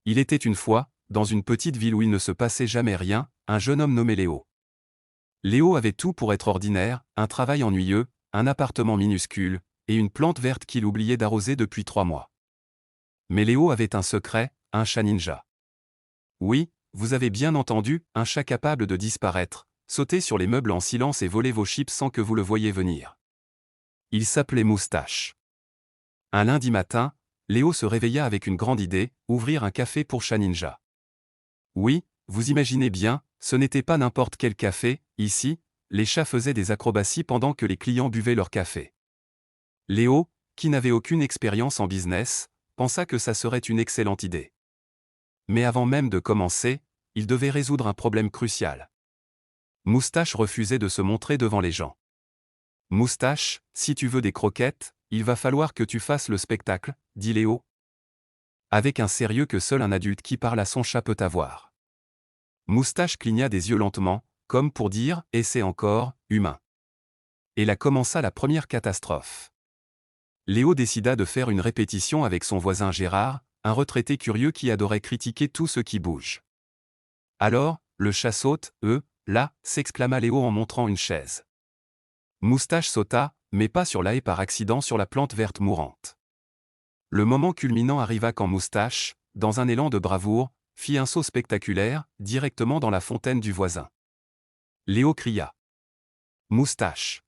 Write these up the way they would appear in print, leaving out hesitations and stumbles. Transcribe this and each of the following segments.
Il était une fois, dans une petite ville où il ne se passait jamais rien, un jeune homme nommé Léo. Léo avait tout pour être ordinaire, un travail ennuyeux, un appartement minuscule, et une plante verte qu'il oubliait d'arroser depuis 3 mois. Mais Léo avait un secret, un chat ninja. Oui, vous avez bien entendu, un chat capable de disparaître, sauter sur les meubles en silence et voler vos chips sans que vous le voyiez venir. Il s'appelait Moustache. Un lundi matin, Léo se réveilla avec une grande idée, ouvrir un café pour chat ninja. Oui, vous imaginez bien, ce n'était pas n'importe quel café, ici, les chats faisaient des acrobaties pendant que les clients buvaient leur café. Léo, qui n'avait aucune expérience en business, pensa que ça serait une excellente idée. Mais avant même de commencer, il devait résoudre un problème crucial. Moustache refusait de se montrer devant les gens. Moustache, si tu veux des croquettes, il va falloir que tu fasses le spectacle, dit Léo. Avec un sérieux que seul un adulte qui parle à son chat peut avoir. Moustache cligna des yeux lentement, comme pour dire « essaie encore, humain ». Et là commença la première catastrophe. Léo décida de faire une répétition avec son voisin Gérard, un retraité curieux qui adorait critiquer tout ce qui bouge. Alors, le chat saute, là, s'exclama Léo en montrant une chaise. Moustache sauta, mais pas sur la haie par accident sur la plante verte mourante. Le moment culminant arriva quand Moustache, dans un élan de bravoure, fit un saut spectaculaire, directement dans la fontaine du voisin. Léo cria. Moustache.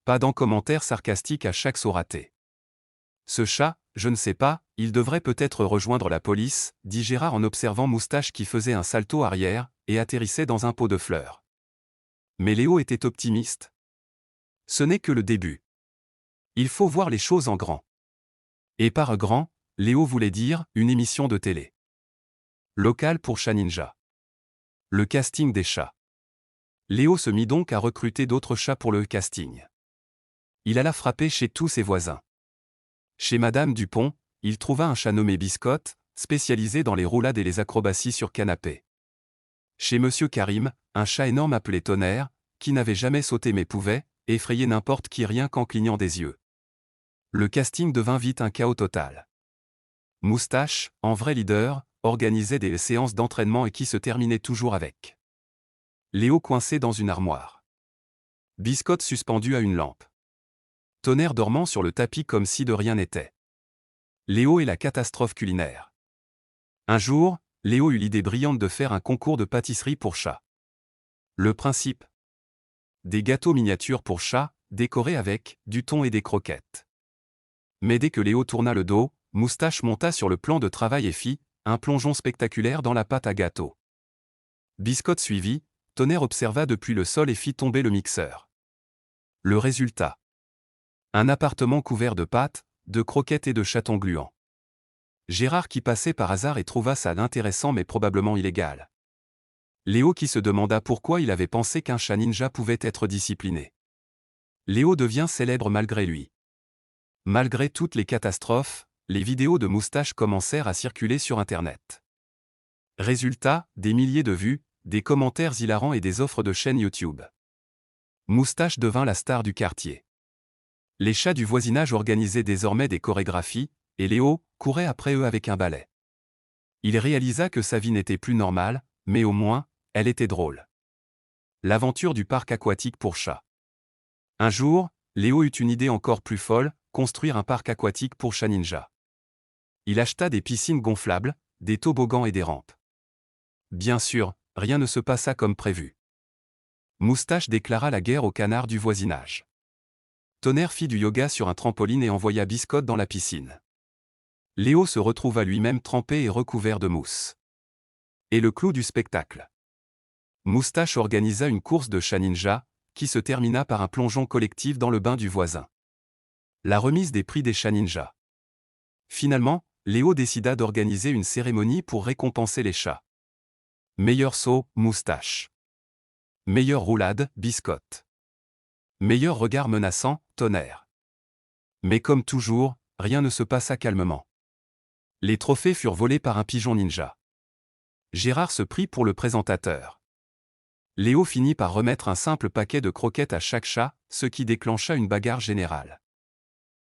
Pas d'un commentaire sarcastique à chaque saut raté. Ce chat, je ne sais pas, il devrait peut-être rejoindre la police, dit Gérard en observant Moustache qui faisait un salto arrière, et atterrissait dans un pot de fleurs. Mais Léo était optimiste. Ce n'est que le début. Il faut voir les choses en grand. Et par grand, Léo voulait dire une émission de télé. Locale pour chat ninja. Le casting des chats. Léo se mit donc à recruter d'autres chats pour le casting. Il alla frapper chez tous ses voisins. Chez Madame Dupont, il trouva un chat nommé Biscotte, spécialisé dans les roulades et les acrobaties sur canapé. Chez Monsieur Karim, un chat énorme appelé Tonnerre, qui n'avait jamais sauté mais pouvait effrayer n'importe qui rien qu'en clignant des yeux. Le casting devint vite un chaos total. Moustache, en vrai leader, organisait des séances d'entraînement et qui se terminaient toujours avec Léo coincé dans une armoire. Biscotte suspendu à une lampe. Tonnerre dormant sur le tapis comme si de rien n'était. Léo et la catastrophe culinaire. Un jour, Léo eut l'idée brillante de faire un concours de pâtisserie pour chats. Le principe. Des gâteaux miniatures pour chats, décorés avec du thon et des croquettes. Mais dès que Léo tourna le dos, Moustache monta sur le plan de travail et fit un plongeon spectaculaire dans la pâte à gâteau. Biscotte suivit, Tonnerre observa depuis le sol et fit tomber le mixeur. Le résultat. Un appartement couvert de pâtes, de croquettes et de chatons gluants. Gérard qui passait par hasard et trouva ça intéressant mais probablement illégal. Léo qui se demanda pourquoi il avait pensé qu'un chat ninja pouvait être discipliné. Léo devient célèbre malgré lui. Malgré toutes les catastrophes, les vidéos de Moustache commencèrent à circuler sur Internet. Résultat, des milliers de vues, des commentaires hilarants et des offres de chaînes YouTube. Moustache devint la star du quartier. Les chats du voisinage organisaient désormais des chorégraphies, et Léo courait après eux avec un balai. Il réalisa que sa vie n'était plus normale, mais au moins, elle était drôle. L'aventure du parc aquatique pour chats. Un jour, Léo eut une idée encore plus folle, construire un parc aquatique pour chats ninja. Il acheta des piscines gonflables, des toboggans et des rampes. Bien sûr, rien ne se passa comme prévu. Moustache déclara la guerre aux canards du voisinage. Tonnerre fit du yoga sur un trampoline et envoya Biscotte dans la piscine. Léo se retrouva lui-même trempé et recouvert de mousse. Et le clou du spectacle. Moustache organisa une course de chat ninja, qui se termina par un plongeon collectif dans le bain du voisin. La remise des prix des chats ninja. Finalement, Léo décida d'organiser une cérémonie pour récompenser les chats. Meilleur saut, Moustache. Meilleure roulade, Biscotte. Meilleur regard menaçant, Tonnerre. Mais comme toujours, rien ne se passa calmement. Les trophées furent volés par un pigeon ninja. Gérard se prit pour le présentateur. Léo finit par remettre un simple paquet de croquettes à chaque chat, ce qui déclencha une bagarre générale.